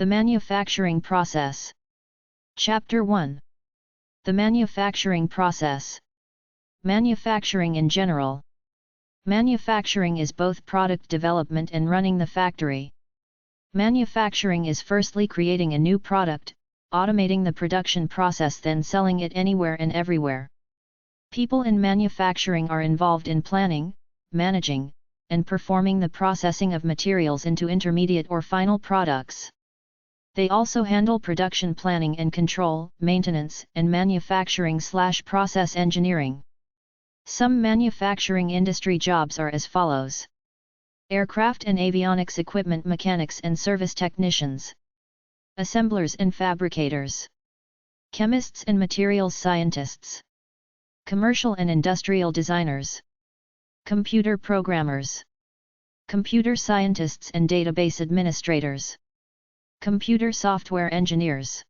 The manufacturing process. Chapter 1. The manufacturing process. Manufacturing in general. Manufacturing is both product development and running the factory. Manufacturing is firstly creating a new product, automating the production process, then selling it anywhere and everywhere. People in manufacturing are involved in planning, managing, and performing the processing of materials into intermediate or final products. They also handle production planning and control, maintenance, and manufacturing/process engineering. Some manufacturing industry jobs are as follows: aircraft and avionics equipment mechanics and service technicians, assemblers and fabricators, chemists and materials scientists, commercial and industrial designers, computer programmers, computer scientists and database administrators, computer software engineers,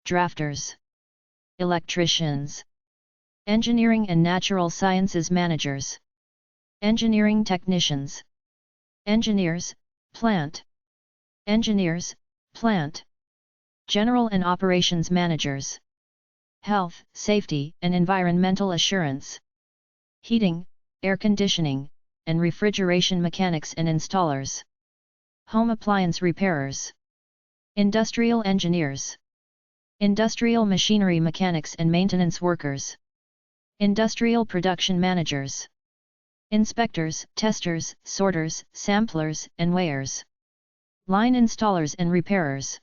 drafters, electricians, engineering and natural sciences managers, engineering technicians, engineers, plant, general and operations managers, health, safety and environmental assurance, heating, air conditioning, and refrigeration mechanics and installers, home appliance repairers, industrial engineers, industrial machinery mechanics and maintenance workers, industrial production managers, inspectors, testers, sorters, samplers, and weighers, line installers and repairers,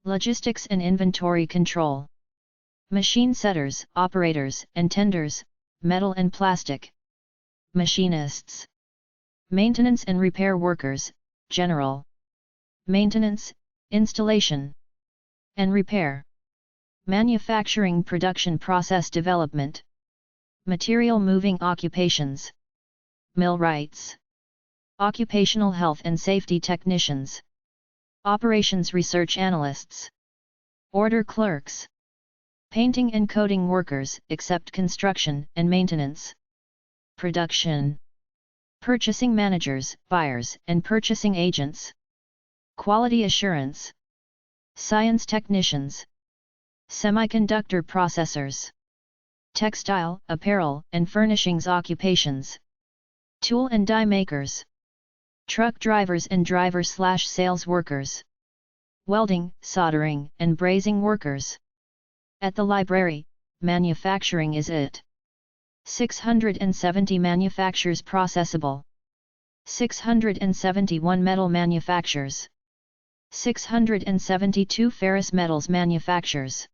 logistics and inventory control, machine setters, operators, and tenders, metal and plastic, machinists, maintenance and repair workers, general maintenance, installation, and repair, manufacturing production process development, material moving occupations, millwrights, occupational health and safety technicians, operations research analysts, order clerks, painting and coating workers except construction and maintenance, production, purchasing managers, buyers and purchasing agents, quality assurance, science technicians, semiconductor processors, textile, apparel and furnishings occupations, tool and die makers, truck drivers and driver/sales workers, welding, soldering and brazing workers. At the library, manufacturing is it. 670 manufactures processable, 671 metal manufactures, 672 ferrous metals manufactures,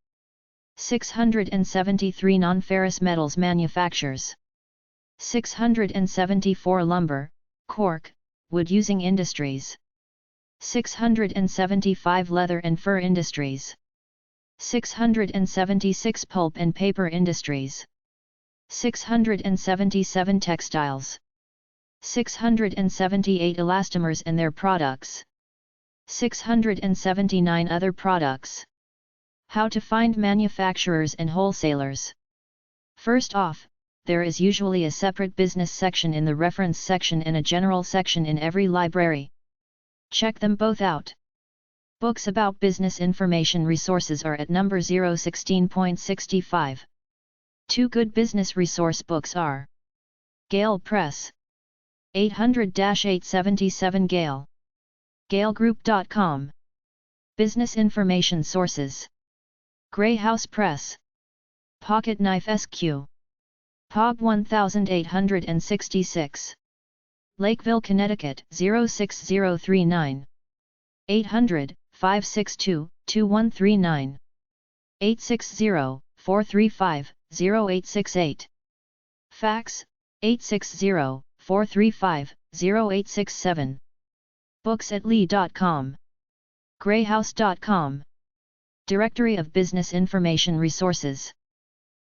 673 non-ferrous metals manufactures, 674 lumber, cork, wood-using industries, 675 leather and fur industries, 676 pulp and paper industries, 677 textiles, 678 elastomers and their products, 679 other products. How to find manufacturers and wholesalers. First off, there is usually a separate business section in the reference section and a general section in every library. Check them both out. Books about business information resources are at number 016.65. Two good business resource books are Gale Press, 800-877 Gale, galegroup.com. Business information sources: Grey House Press, Pocket Knife SQ, POG 1866, Lakeville, Connecticut 06039, 800-562-2139, 860-435-0868. Fax, 860-435-0867. Books at lee.com. greyhouse.com. Directory of Business Information Resources.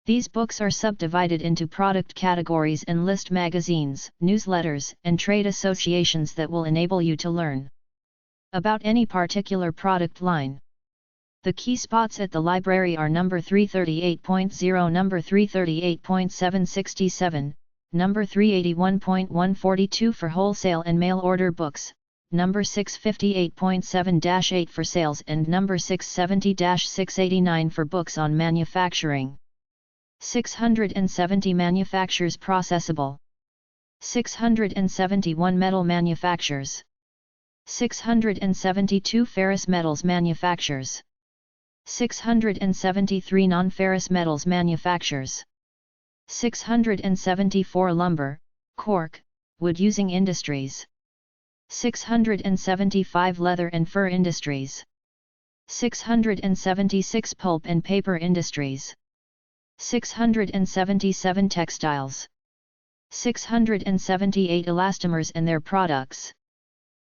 These books are subdivided into product categories and list magazines, newsletters, and trade associations that will enable you to learn about any particular product line. The key spots at the library are number 338.0, number 338.767, number 381.142 for wholesale and mail order books, number 658.7-8 for sales and number 670-689 for books on manufacturing. 670 manufactures processable. 671 metal manufactures. 672 ferrous metals manufactures. 673 non-ferrous metals manufactures. 674 lumber, cork, wood-using industries. 675 leather and fur industries. 676 pulp and paper industries. 677 textiles. 678 elastomers and their products.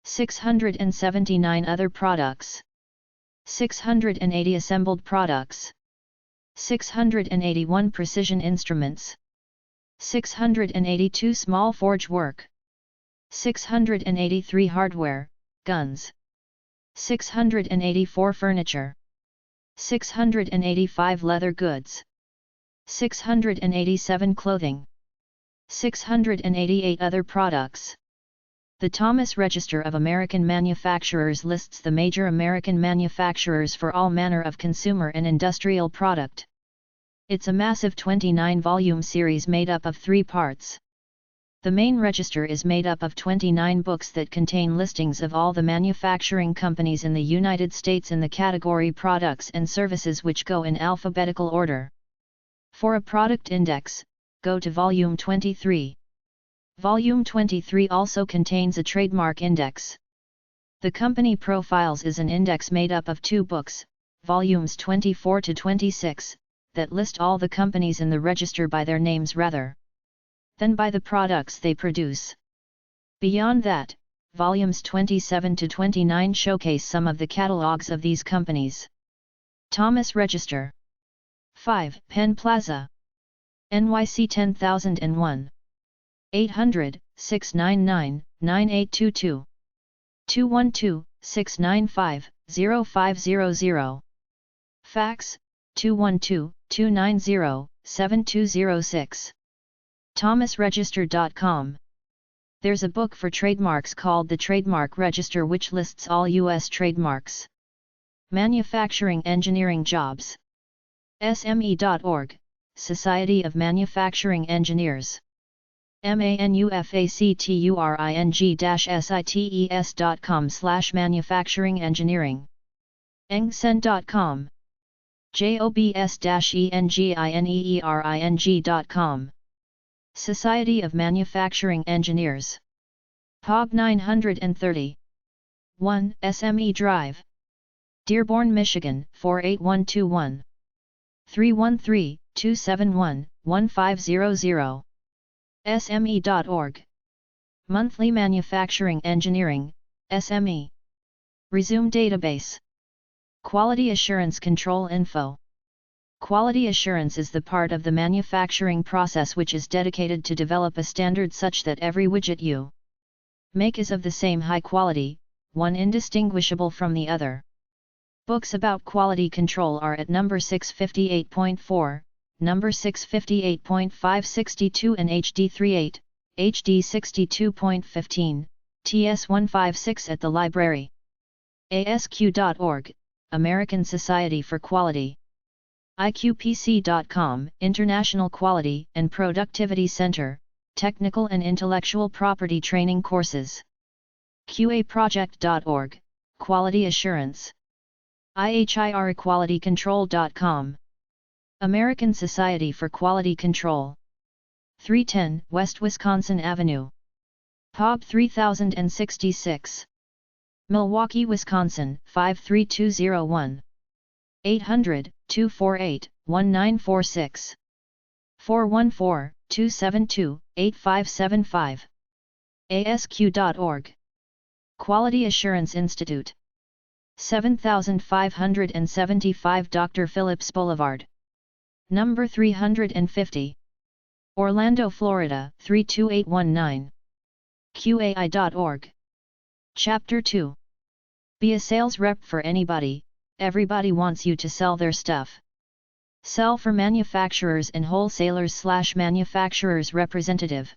679 other products. 680 assembled products. 681 precision instruments. 682 small forge work. 683 hardware, guns. 684 furniture. 685 leather goods. 687 clothing. 688 other products. The Thomas Register of American Manufacturers lists the major American manufacturers for all manner of consumer and industrial product. It's a massive 29-volume series made up of 3 parts. The main register is made up of 29 books that contain listings of all the manufacturing companies in the United States in the category products and services which go in alphabetical order. For a product index, go to Volume 23. Volume 23 also contains a trademark index. The company profiles is an index made up of 2 books, volumes 24 to 26, that list all the companies in the register by their names rather than by the products they produce. Beyond that, volumes 27 to 29 showcase some of the catalogs of these companies. Thomas Register. 5. Penn Plaza. NYC 10001. 800-699-9822. 212-695-0500. Fax, 212-290-7206. thomasregister.com. There's a book for trademarks called the Trademark Register which lists all U.S. trademarks. Manufacturing Engineering Jobs. SME.org, Society of Manufacturing Engineers. manufacturing-sites.com/manufacturing engineering. engsen.com. jobs-engineering.com. Society of Manufacturing Engineers. POB 930. 1. SME Drive. Dearborn, Michigan 48121. 313-271-1500. SME.org. Monthly Manufacturing Engineering, SME. Resume database. Quality Assurance Control Info. Quality assurance is the part of the manufacturing process which is dedicated to develop a standard such that every widget you make is of the same high quality, one indistinguishable from the other. Books about quality control are at number 658.4, number 658.562 and HD 38, HD 62.15, TS 156 at the library. ASQ.org, American Society for Quality. IQPC.com, International Quality and Productivity Center, Technical and Intellectual Property Training Courses. QAProject.org, Quality Assurance. IHIREqualitycontrol.com. American Society for Quality Control. 310 West Wisconsin Avenue. POB 3066. Milwaukee, Wisconsin 53201. 800-248-1946. 414-272-8575. ASQ.org. Quality Assurance Institute. 7575 Dr. Phillips Boulevard. Number 350. Orlando, Florida 32819. QAI.org. Chapter 2. Be a sales rep for anybody. Everybody wants you to sell their stuff. Sell for manufacturers and wholesalers/manufacturers representative.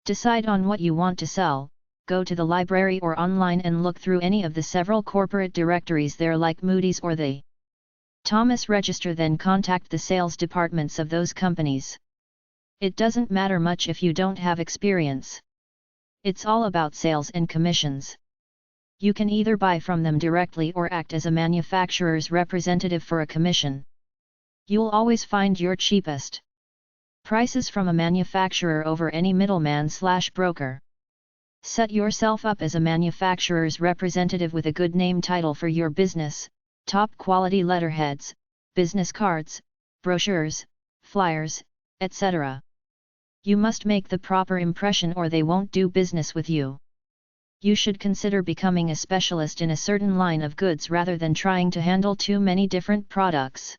Decide on what you want to sell, go to the library or online and look through any of the several corporate directories there like Moody's or the Thomas Register, then contact the sales departments of those companies. It doesn't matter much if you don't have experience. It's all about sales and commissions. You can either buy from them directly or act as a manufacturer's representative for a commission. You'll always find your cheapest prices from a manufacturer over any middleman/broker. Set yourself up as a manufacturer's representative with a good name title for your business, top quality letterheads, business cards, brochures, flyers, etc. You must make the proper impression or they won't do business with you. You should consider becoming a specialist in a certain line of goods rather than trying to handle too many different products.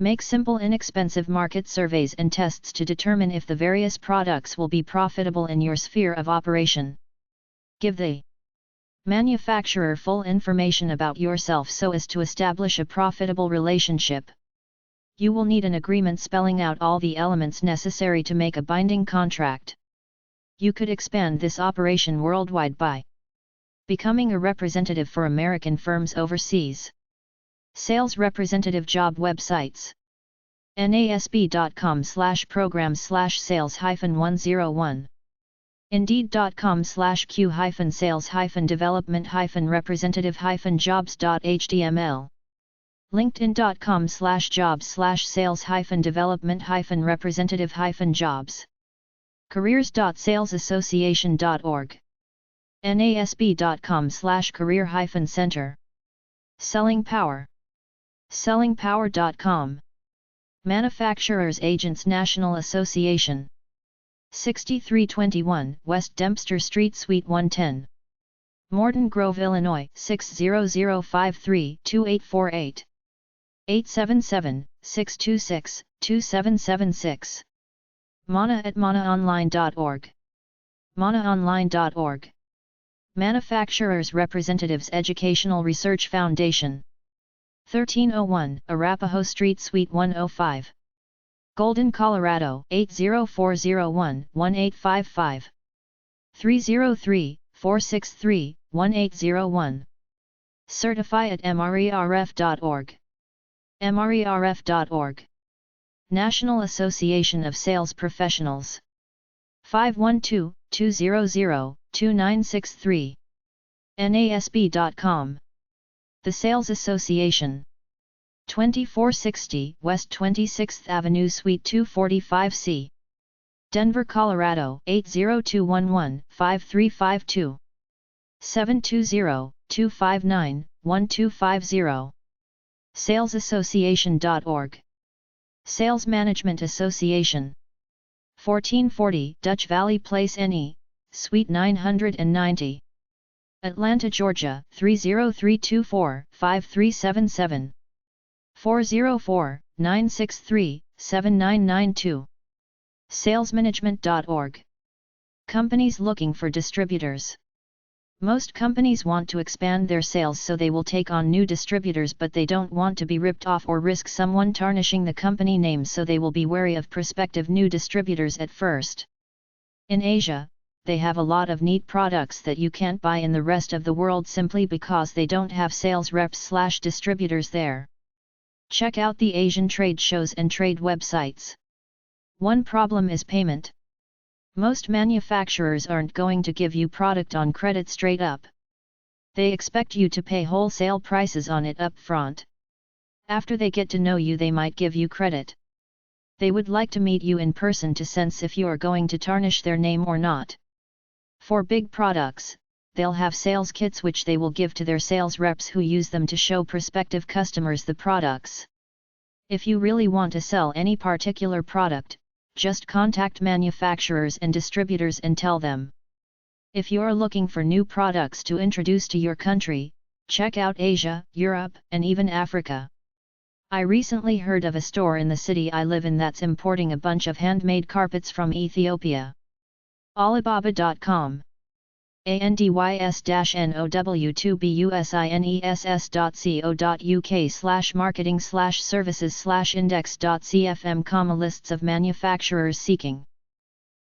Make simple, inexpensive market surveys and tests to determine if the various products will be profitable in your sphere of operation. Give the manufacturer full information about yourself so as to establish a profitable relationship. You will need an agreement spelling out all the elements necessary to make a binding contract. You could expand this operation worldwide by becoming a representative for American firms overseas. Sales representative job websites: nasb.com/program/sales-101, indeed.com/q-sales-development-representative-jobs.html, linkedin.com/jobs/sales-development-representative-jobs, careers.salesassociation.org, nasb.com/career-center. Selling Power, sellingpower.com, Manufacturers Agents National Association, 6321 West Dempster Street Suite 110, Morton Grove, Illinois 60053-2848, 877-626-2776, mana@manaonline.org, manaonline.org. Manufacturers Representatives Educational Research Foundation, 1301 Arapahoe Street Suite 105, Golden, Colorado 80401-1855, 303-463-1801. Certify at mrerf.org, mrerf.org. National Association of Sales Professionals, 512-200-2963, nasb.com. The Sales Association, 2460 West 26th Avenue Suite 245C, Denver, Colorado 80211-5352, 720-259-1250. Salesassociation.org. Sales Management Association, 1440 Dutch Valley Place NE, Suite 990, Atlanta, Georgia 30324-5377, 404-963-7992. Salesmanagement.org. Companies looking for distributors. Most companies want to expand their sales, so they will take on new distributors, but they don't want to be ripped off or risk someone tarnishing the company name, so they will be wary of prospective new distributors at first. In Asia, they have a lot of neat products that you can't buy in the rest of the world simply because they don't have sales reps/distributors there. Check out the Asian trade shows and trade websites. One problem is payment. Most manufacturers aren't going to give you product on credit straight up. They expect you to pay wholesale prices on it up front. After they get to know you, they might give you credit. They would like to meet you in person to sense if you are going to tarnish their name or not. For big products, they'll have sales kits which they will give to their sales reps who use them to show prospective customers the products. If you really want to sell any particular product, just contact manufacturers and distributors and tell them. If you're looking for new products to introduce to your country, check out Asia, Europe, and even Africa. I recently heard of a store in the city I live in that's importing a bunch of handmade carpets from Ethiopia. Alibaba.com. andys2business.co.uk/marketing/services/index.cfm, lists of manufacturers seeking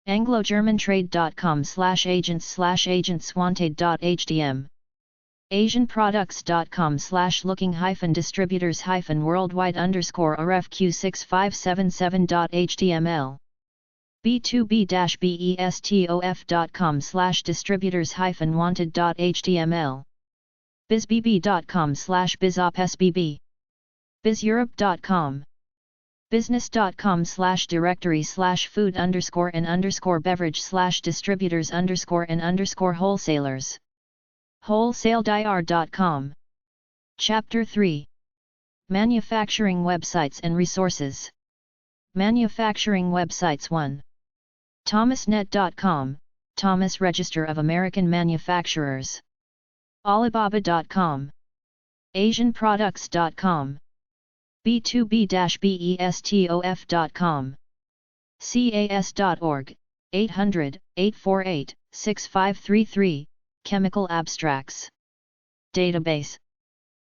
anglogermantrade.com/agents/agentswanted.htm asianproducts.com/looking-distributors-refq6577.html b2b-bestof.com/distributors-wanted.html bizbb.com/bizopsbb bizeurope.com business.com/directory/food_and_beverage/distributors_and_wholesalers wholesale.dir.com Chapter 3 Manufacturing Websites and Resources Manufacturing Websites 1. thomasnet.com, Thomas Register of American Manufacturers. Alibaba.com. asianproducts.com. b2b-bestof.com. cas.org, 800-848-6533, Chemical Abstracts. Database.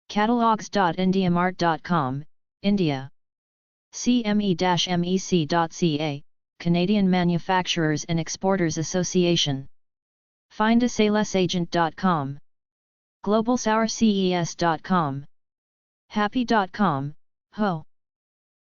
catalogs.indiamart.com, India. cme-mec.ca, Canadian Manufacturers and Exporters Association. findasalesagent.com. globalsources.com. happy.com, ho.